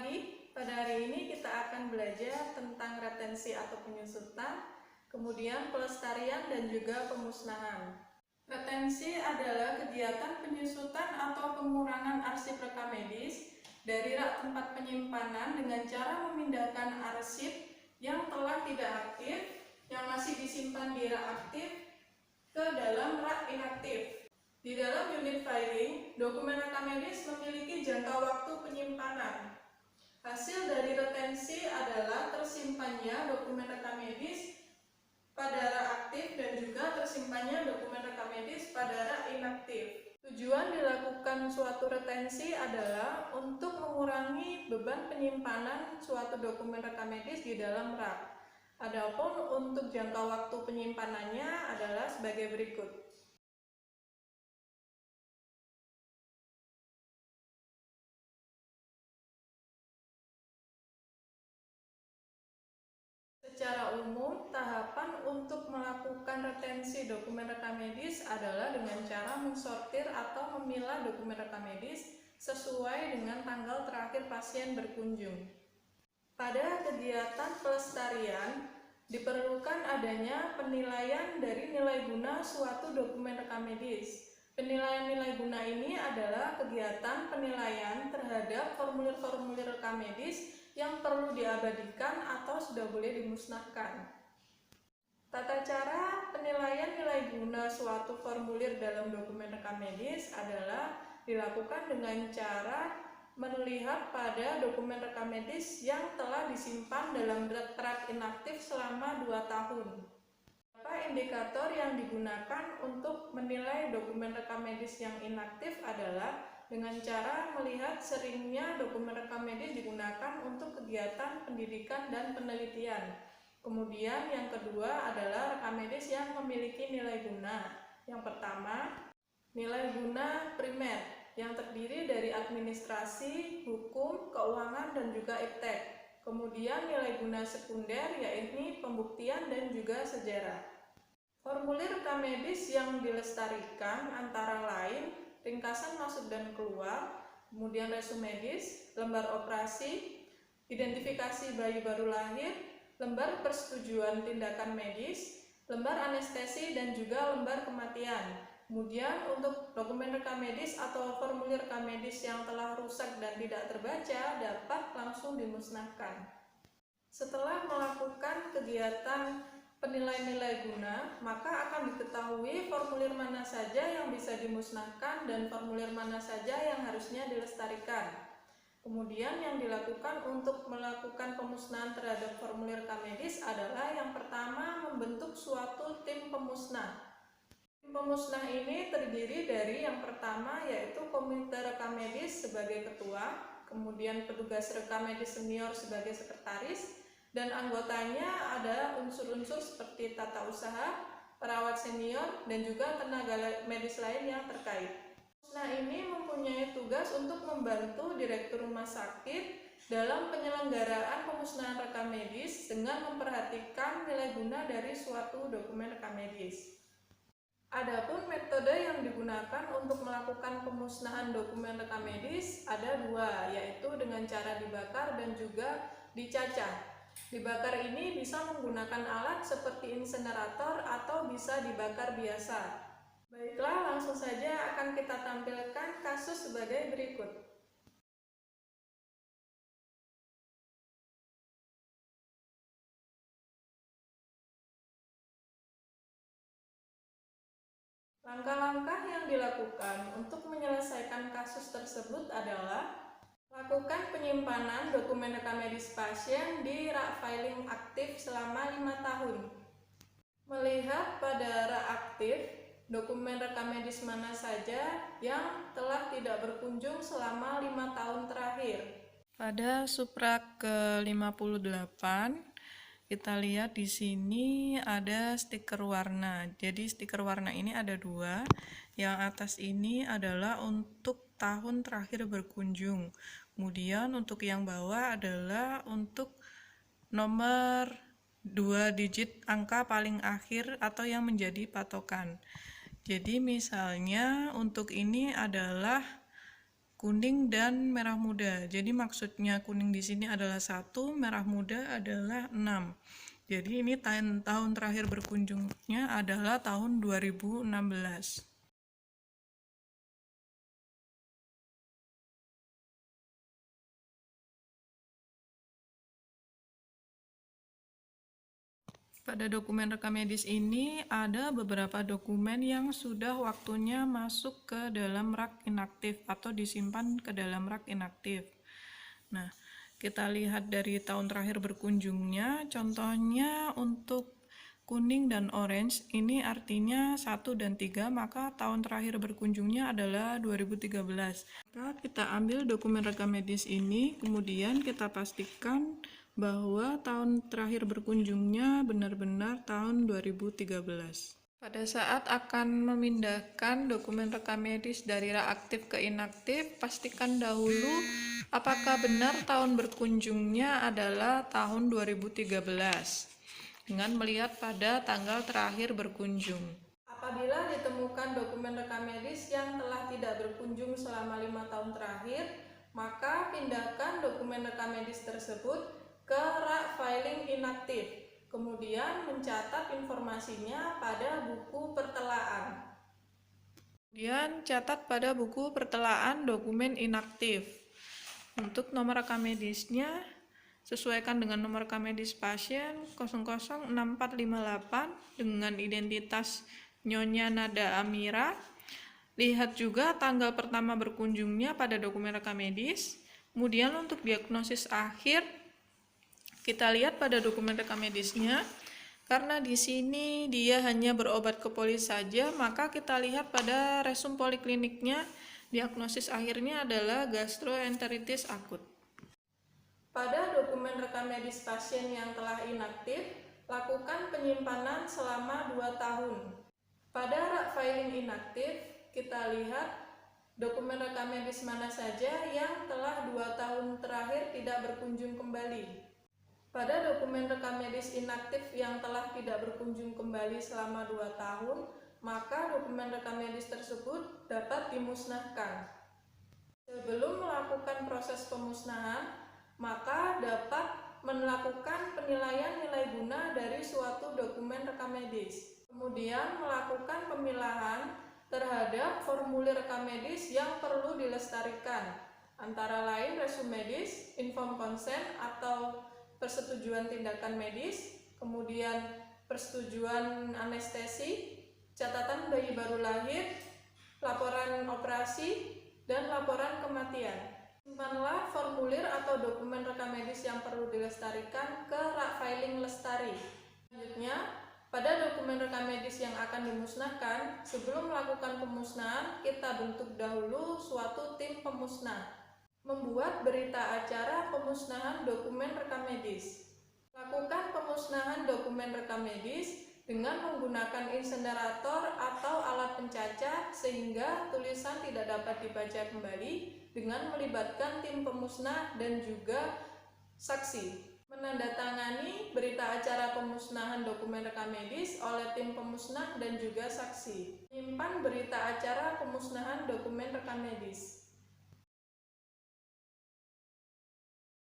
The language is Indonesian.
pagi. Pada hari ini kita akan belajar tentang retensi atau penyusutan, kemudian pelestarian dan juga pemusnahan. Retensi adalah kegiatan penyusutan atau pengurangan arsip rekam medis dari rak tempat penyimpanan dengan cara memindahkan arsip yang telah tidak aktif, yang masih disimpan di rak aktif, ke dalam rak inaktif. Di dalam unit filing, dokumen rekam medis memiliki jangka waktu penyimpanan. Hasil dari retensi adalah tersimpannya dokumen rekam medis pada rak aktif dan juga tersimpannya dokumen rekam medis pada rak inaktif. Tujuan dilakukan suatu retensi adalah untuk mengurangi beban penyimpanan suatu dokumen rekam medis di dalam rak. Adapun untuk jangka waktu penyimpanannya adalah sebagai berikut. Secara umum, tahapan untuk melakukan retensi dokumen rekam medis adalah dengan cara mensortir atau memilah dokumen rekam medis sesuai dengan tanggal terakhir pasien berkunjung. Pada kegiatan pelestarian, diperlukan adanya penilaian dari nilai guna suatu dokumen rekam medis. Penilaian nilai guna ini adalah kegiatan penilaian terhadap formulir-formulir rekam medis yang perlu diabadikan atau sudah boleh dimusnahkan. Tata cara penilaian nilai guna suatu formulir dalam dokumen rekam medis adalah dilakukan dengan cara melihat pada dokumen rekam medis yang telah disimpan dalam rak inaktif selama 2 tahun. Beberapa indikator yang digunakan untuk menilai dokumen rekam medis yang inaktif adalah dengan cara melihat seringnya dokumen rekam medis digunakan untuk kegiatan pendidikan dan penelitian. Kemudian yang kedua adalah rekam medis yang memiliki nilai guna. Yang pertama, nilai guna primer yang terdiri dari administrasi, hukum, keuangan, dan juga iptek. Kemudian nilai guna sekunder yaitu pembuktian dan juga sejarah. Formulir rekam medis yang dilestarikan antara lain ringkasan masuk dan keluar, kemudian resume medis, lembar operasi, identifikasi bayi baru lahir, lembar persetujuan tindakan medis, lembar anestesi, dan juga lembar kematian. Kemudian untuk dokumen rekam medis atau formulir rekam medis yang telah rusak dan tidak terbaca dapat langsung dimusnahkan. Setelah melakukan kegiatan penilaian nilai guna, maka akan diketahui formulir mana saja yang bisa dimusnahkan dan formulir mana saja yang harusnya dilestarikan. Kemudian yang dilakukan untuk melakukan pemusnahan terhadap formulir rekam medis adalah yang pertama membentuk suatu tim pemusnah. Tim pemusnah ini terdiri dari yang pertama yaitu komite rekam medis sebagai ketua, kemudian petugas rekam medis senior sebagai sekretaris, dan anggotanya ada unsur-unsur seperti tata usaha, perawat senior, dan juga tenaga medis lain yang terkait. Nah, ini mempunyai tugas untuk membantu direktur rumah sakit dalam penyelenggaraan pemusnahan rekam medis dengan memperhatikan nilai guna dari suatu dokumen rekam medis. Adapun metode yang digunakan untuk melakukan pemusnahan dokumen rekam medis ada dua, yaitu dengan cara dibakar dan juga dicacah. Dibakar ini bisa menggunakan alat seperti insenerator atau bisa dibakar biasa. Baiklah, langsung saja akan kita tampilkan kasus sebagai berikut. Langkah-langkah yang dilakukan untuk menyelesaikan kasus tersebut adalah lakukan penyimpanan dokumen rekam medis pasien di rak filing aktif selama 5 tahun. Melihat pada rak aktif, dokumen rekam medis mana saja yang telah tidak berkunjung selama 5 tahun terakhir. Pada subrak ke-58, kita lihat di sini ada stiker warna. Jadi stiker warna ini ada dua. Yang atas ini adalah untuk tahun terakhir berkunjung. Kemudian untuk yang bawah adalah untuk nomor 2 digit angka paling akhir atau yang menjadi patokan. Jadi misalnya untuk ini adalah kuning dan merah muda. Jadi maksudnya kuning di sini adalah 1, merah muda adalah 6. Jadi ini tahun terakhir berkunjungnya adalah tahun 2016. Pada dokumen rekam medis ini ada beberapa dokumen yang sudah waktunya masuk ke dalam rak inaktif atau disimpan ke dalam rak inaktif. Nah, kita lihat dari tahun terakhir berkunjungnya, contohnya untuk kuning dan orange, ini artinya 1 dan 3, maka tahun terakhir berkunjungnya adalah 2013. Maka kita ambil dokumen rekam medis ini, kemudian kita pastikan bahwa tahun terakhir berkunjungnya benar-benar tahun 2013. Pada saat akan memindahkan dokumen rekam medis dari rak aktif ke inaktif, pastikan dahulu apakah benar tahun berkunjungnya adalah tahun 2013 dengan melihat pada tanggal terakhir berkunjung. Apabila ditemukan dokumen rekam medis yang telah tidak berkunjung selama 5 tahun terakhir, maka pindahkan dokumen rekam medis tersebut ke rak filing inaktif, kemudian mencatat informasinya pada buku pertelaan. Kemudian catat pada buku pertelaan dokumen inaktif. Untuk nomor rekam medisnya, sesuaikan dengan nomor rekam medis pasien 006458 dengan identitas Nyonya Nada Amira. Lihat juga tanggal pertama berkunjungnya pada dokumen rekam medis. Kemudian untuk diagnosis akhir, kita lihat pada dokumen rekam medisnya. Karena di sini dia hanya berobat ke polis saja, maka kita lihat pada resum polikliniknya, diagnosis akhirnya adalah gastroenteritis akut. Pada dokumen rekam medis pasien yang telah inaktif, lakukan penyimpanan selama 2 tahun. Pada rak filing inaktif, kita lihat dokumen rekam medis mana saja yang telah 2 tahun terakhir tidak berkunjung kembali. Pada dokumen rekam medis inaktif yang telah tidak berkunjung kembali selama 2 tahun, maka dokumen rekam medis tersebut dapat dimusnahkan. Sebelum melakukan proses pemusnahan, maka dapat melakukan penilaian nilai guna dari suatu dokumen rekam medis. Kemudian melakukan pemilahan terhadap formulir rekam medis yang perlu dilestarikan, antara lain resum medis, inform consent atau persetujuan tindakan medis, kemudian persetujuan anestesi, catatan bayi baru lahir, laporan operasi, dan laporan kematian. Simpanlah formulir atau dokumen rekam medis yang perlu dilestarikan ke rak filing lestari. Selanjutnya, pada dokumen rekam medis yang akan dimusnahkan, sebelum melakukan pemusnahan, kita bentuk dahulu suatu tim pemusnah. Membuat berita acara pemusnahan dokumen rekam medis. Lakukan pemusnahan dokumen rekam medis dengan menggunakan insenerator atau alat pencacah sehingga tulisan tidak dapat dibaca kembali dengan melibatkan tim pemusnah dan juga saksi. Menandatangani berita acara pemusnahan dokumen rekam medis oleh tim pemusnah dan juga saksi. Menyimpan berita acara pemusnahan dokumen rekam medis.